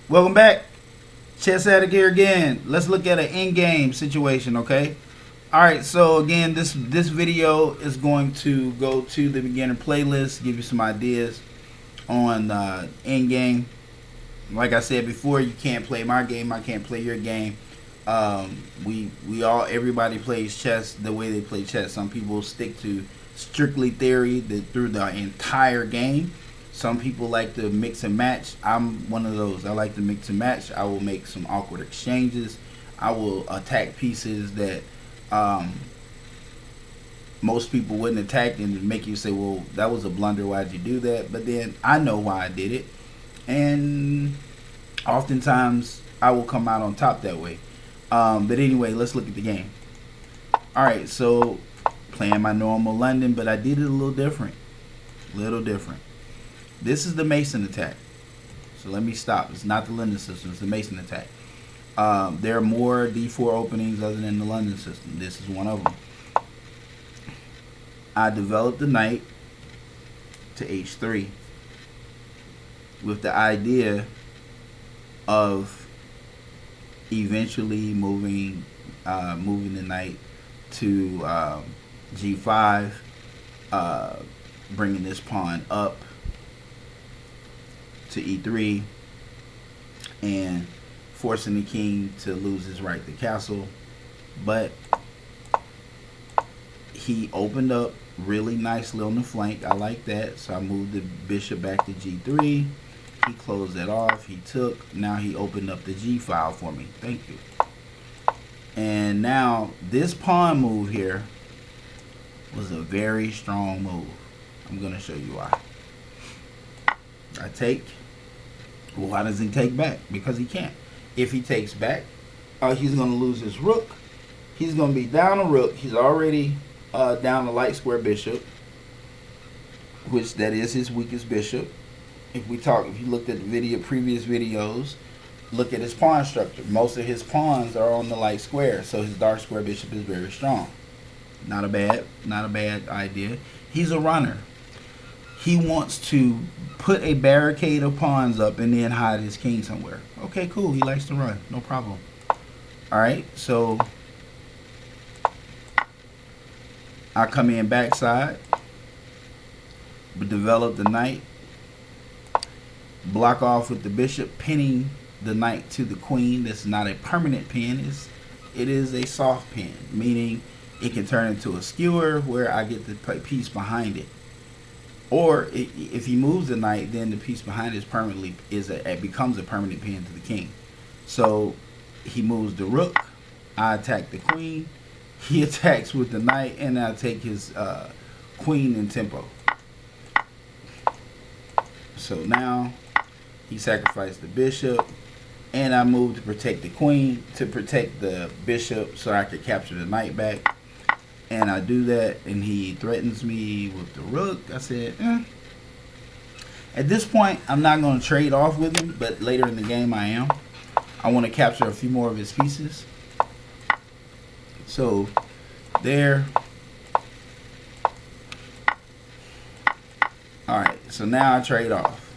Welcome back. Chess Addict here again. Let's look at an in-game situation, okay? Alright, so again, this video is going to go to the beginner playlist, give you some ideas on in-game. Like I said before, you can't play my game, I can't play your game. Everybody plays chess the way they play chess. Some people stick to strictly theory through the entire game. Some people like to mix and match. I'm one of those. I like to mix and match. I will make some awkward exchanges. I will attack pieces that most people wouldn't attack, and make you say, well, that was a blunder, why'd you do that? But then I know why I did it, and oftentimes I will come out on top that way. But anyway, let's look at the game. Alright, so playing my normal London, but I did it a little different. This is the Mason attack. So let me stop. It's not the London system. It's the Mason attack. There are more D4 openings other than the London system. This is one of them. I developed the knight to H3 with the idea of eventually moving the knight to G5, bringing this pawn up to E3 and forcing the king to lose his right to castle. But he opened up really nicely on the flank. I like that, so I moved the bishop back to G3. He closed that off. He took. Now he opened up the G file for me. Thank you. And now this pawn move here was a very strong move. I'm going to show you why. I take. Well, why does he take back? Because he can't. If he takes back, he's going to lose his rook. He's going to be down a rook. He's already down a light square bishop, which that is his weakest bishop. If you looked at the previous videos, look at his pawn structure. Most of his pawns are on the light square, so his dark square bishop is very strong. Not a bad idea. He's a runner. He wants to put a barricade of pawns up and then hide his king somewhere. Okay, cool. He likes to run. No problem. Alright, so I come in backside, develop the knight, block off with the bishop, pinning the knight to the queen. That's not a permanent pin. It is a soft pin, meaning it can turn into a skewer where I get the piece behind it. Or if he moves the knight, then the piece behind it becomes a permanent pin to the king. So he moves the rook, I attack the queen, he attacks with the knight, and I take his queen in tempo. So now he sacrificed the bishop, and I moved to protect the queen, to protect the bishop so I could capture the knight back. And I do that, and he threatens me with the rook. I said, At this point, I'm not going to trade off with him, but later in the game I am. I want to capture a few more of his pieces. So, there. Alright, so now I trade off.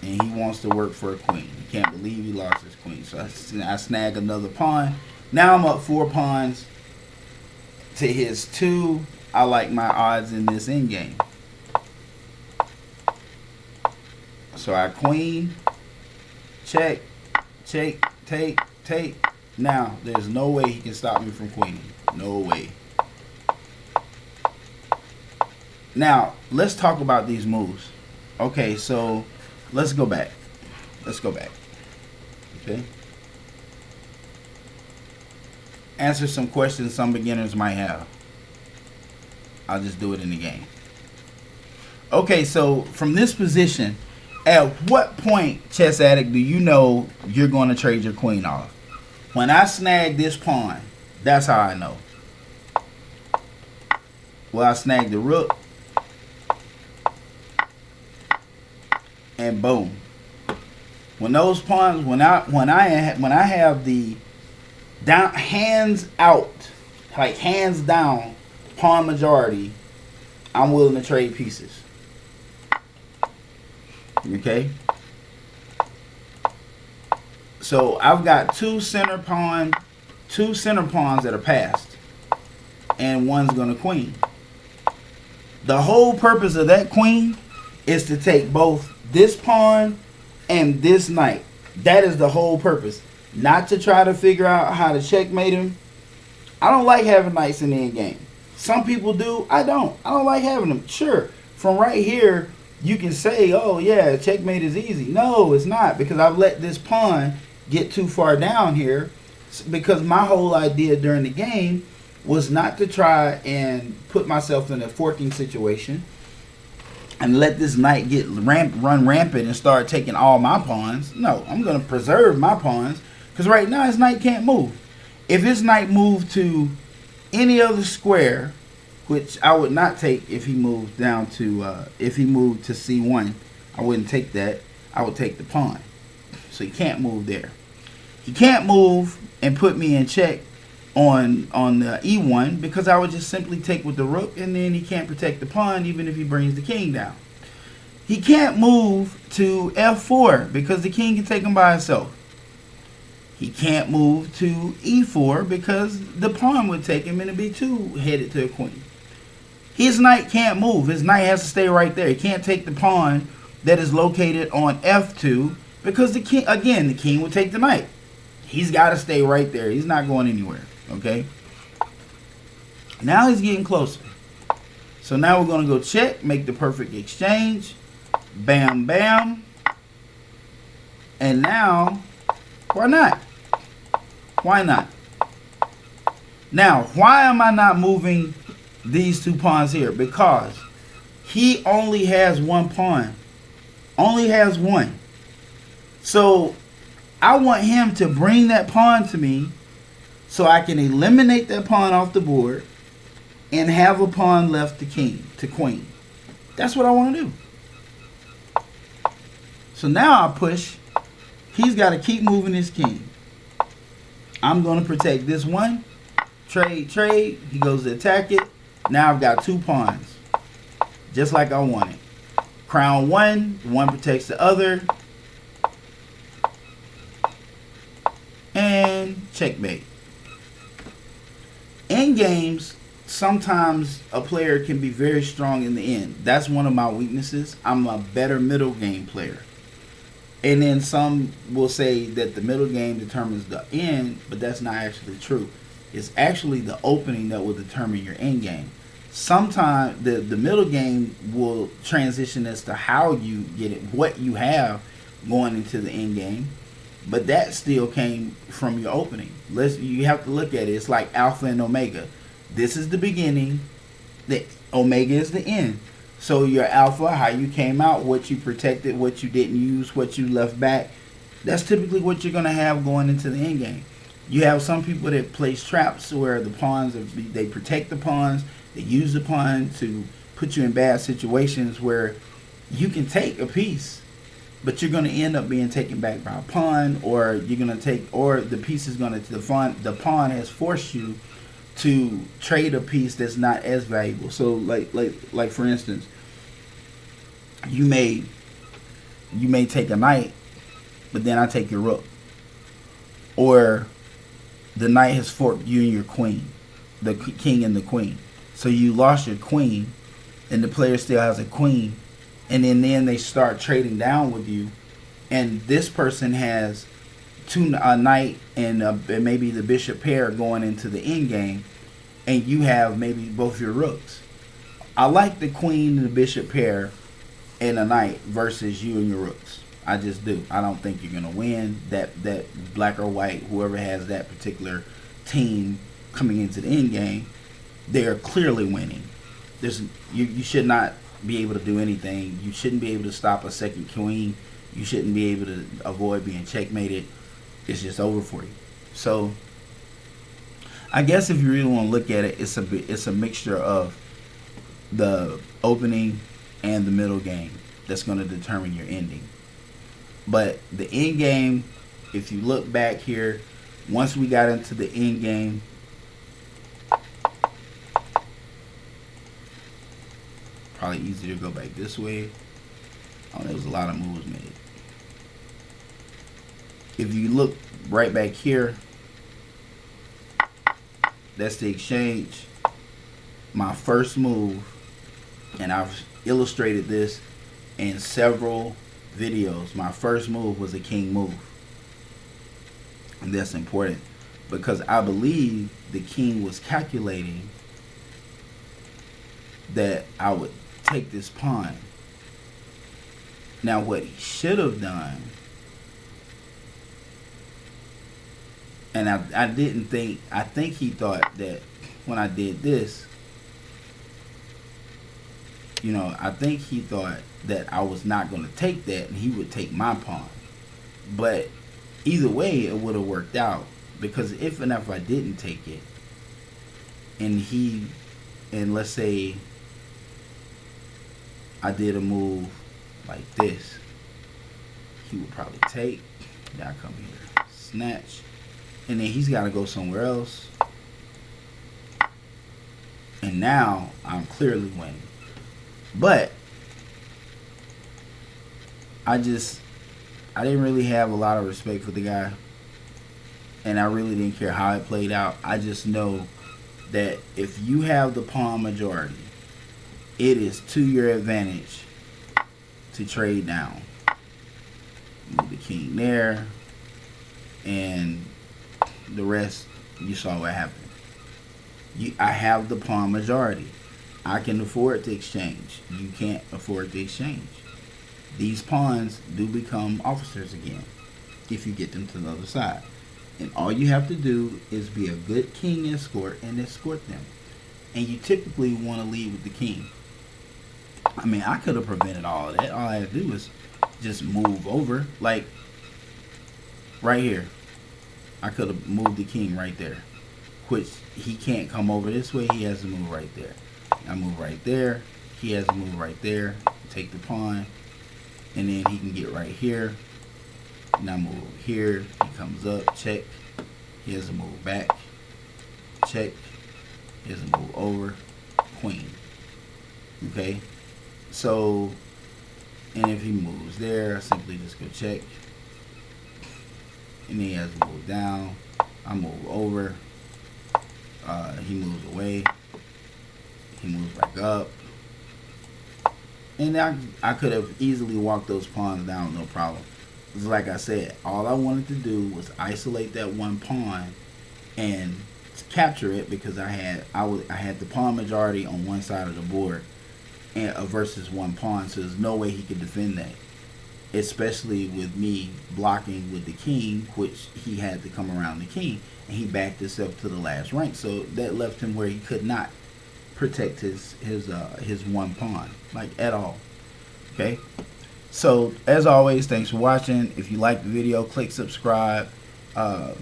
And he wants to work for a queen. He can't believe he lost his queen. So I snag another pawn. Now I'm up 4 pawns to his 2. I like my odds in this endgame. So I queen, check, take. Now there's no way he can stop me from queening. No way. Now let's talk about these moves. Okay, so let's go back. Okay. Answer some questions some beginners might have. I'll just do it in the game. Okay, so from this position, at what point, Chess Addict, do you know you're going to trade your queen off? When I snag this pawn, that's how I know. Well, I snag the rook, and boom. When those pawns, when I have the down, hands out, like hands down, pawn majority, I'm willing to trade pieces. Okay? So I've got two center pawns that are passed, and one's gonna queen. The whole purpose of that queen is to take both this pawn and this knight. That is the whole purpose. Not to try to figure out how to checkmate him. I don't like having knights in the end game. Some people do. I don't. I don't like having them. Sure, from right here, you can say, oh yeah, checkmate is easy. No, it's not, because I've let this pawn get too far down here, because my whole idea during the game was not to try and put myself in a forking situation and let this knight run rampant and start taking all my pawns. No, I'm going to preserve my pawns, because right now his knight can't move. If his knight moved to any other square, which I would not take if he moved down to, if he moved to C1, I wouldn't take that. I would take the pawn. So he can't move there. He can't move and put me in check on the E1, because I would just simply take with the rook, and then he can't protect the pawn even if he brings the king down. He can't move to F4 because the king can take him by himself. He can't move to E4 because the pawn would take him and it'd be two headed to a queen. His knight can't move. His knight has to stay right there. He can't take the pawn that is located on F2 because the king would take the knight. He's got to stay right there. He's not going anywhere. Okay. Now he's getting closer. So now we're going to go check, make the perfect exchange. Bam, bam. And now, why not? Why not? Now, why am I not moving these two pawns here? Because he only has one pawn. Only has one. So I want him to bring that pawn to me so I can eliminate that pawn off the board and have a pawn left to queen. That's what I want to do. So now I push. He's got to keep moving his king. I'm going to protect this one. Trade. He goes to attack it. Now I've got two pawns. Just like I wanted. Crown one protects the other. And checkmate. In games, sometimes a player can be very strong in the end. That's one of my weaknesses. I'm a better middle game player. And then some will say that the middle game determines the end, but that's not actually true. It's actually the opening that will determine your end game. Sometimes the middle game will transition as to how you get it, what you have going into the end game. But that still came from your opening. You have to look at it. It's like alpha and omega. This is the beginning. The omega is the end. So your alpha, how you came out, what you protected, what you didn't use, what you left back. That's typically what you're going to have going into the end game. You have some people that place traps where the pawns, they protect the pawns. They use the pawn to put you in bad situations where you can take a piece, but you're going to end up being taken back by a pawn, or you're going to take, or the piece is going to, the pawn has forced you to trade a piece that's not as valuable. So like for instance, you may take a knight, but then I take your rook, or the knight has forked you and your queen, the king and the queen. So you lost your queen, and the player still has a queen, and then they start trading down with you, and this person has a knight and maybe the bishop pair going into the end game, and you have maybe both your rooks. I like the queen and the bishop pair and a knight versus you and your rooks. I just do. I don't think you're gonna win that black or white, whoever has that particular team coming into the end game. They are clearly winning. You should not be able to do anything. You shouldn't be able to stop a second queen. You shouldn't be able to avoid being checkmated. It's just over for you. So I guess if you really want to look at it, it's a mixture of the opening and the middle game that's going to determine your ending. But the end game, if you look back here, once we got into the end game, probably easier to go back this way. Oh, there was a lot of moves made. If you look right back here, that's the exchange. My first move, and I've illustrated this in several videos. My first move was a king move. And that's important because I believe the king was calculating that I would take this pawn. Now what he should have done, and I didn't think, I think he thought that when I did this, you know, I think he thought that I was not going to take that and he would take my pawn. But either way, it would have worked out, because if I didn't take it, and let's say I did a move like this, he would probably take. Then I come here, snatch, and then he's got to go somewhere else. And now I'm clearly winning. But I didn't really have a lot of respect for the guy, and I really didn't care how it played out. I just know that if you have the pawn majority, it is to your advantage to trade down. Move the king there, and the rest, you saw what happened. I have the pawn majority. I can afford to exchange. You can't afford to exchange. These pawns do become officers again if you get them to the other side. And all you have to do is be a good king escort and escort them. And you typically want to lead with the king. I mean, I could have prevented all of that. All I had to do was just move over. Like, right here. I could have moved the king right there. Which, he can't come over this way. He has to move right there. I move right there. He has to move right there. Take the pawn. And then he can get right here. Now move over here. He comes up. Check. He has to move back. Check. He has to move over. Queen. Okay. So, and if he moves there, I simply just go check. And then he has to move down. I move over. He moves away. He moves back up. And I could have easily walked those pawns down, no problem. Because like I said, all I wanted to do was isolate that one pawn and capture it, because I had the pawn majority on one side of the board and versus one pawn, so there's no way he could defend that. Especially with me blocking with the king, which he had to come around the king, and he backed himself to the last rank, so that left him where he could not protect his one pawn, like, at all. Okay, so as always, thanks for watching. If you like the video, click subscribe,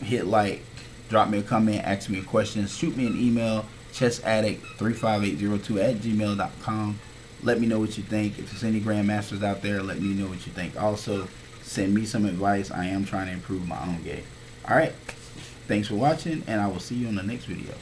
hit like, drop me a comment, ask me a question, shoot me an email, chessaddict35802@gmail.com. Let me know what you think. If there's any grandmasters out there, let me know what you think. Also, send me some advice. I am trying to improve my own game. Alright, thanks for watching, and I will see you on the next video.